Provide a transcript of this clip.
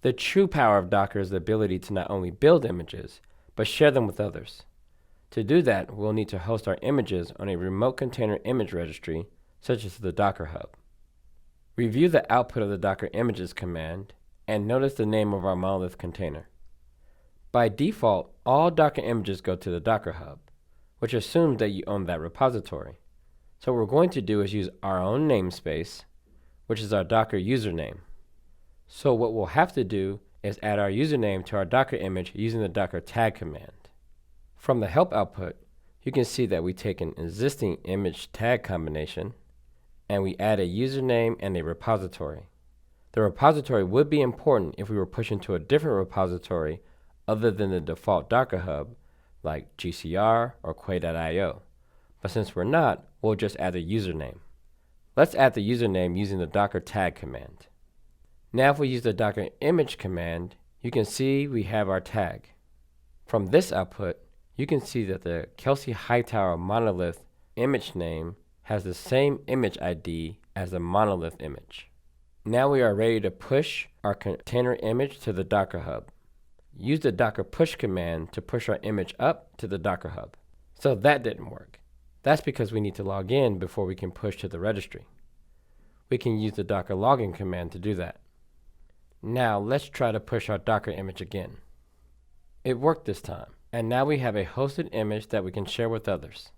The true power of Docker is the ability to not only build images, but share them with others. To do that, we'll need to host our images on a remote container image registry, such as the Docker Hub. Review the output of the Docker images command, and notice the name of our monolith container. By default, all Docker images go to the Docker Hub, which assumes that you own that repository. So what we're going to do is use our own namespace, which is our Docker username. So what we'll have to do is add our username to our Docker image using the Docker tag command. From the help output, you can see that we take an existing image tag combination and we add a username and a repository. The repository would be important if we were pushing to a different repository other than the default Docker Hub, like GCR or Quay.io. But since we're not, we'll just add a username. Let's add the username using the Docker tag command. Now if we use the Docker image command, you can see we have our tag. From this output, you can see that the Kelsey Hightower monolith image name has the same image ID as the monolith image. Now we are ready to push our container image to the Docker Hub. Use the Docker push command to push our image up to the Docker Hub. So that didn't work. That's because we need to log in before we can push to the registry. We can use the Docker login command to do that. Now let's try to push our Docker image again. It worked this time, and now we have a hosted image that we can share with others.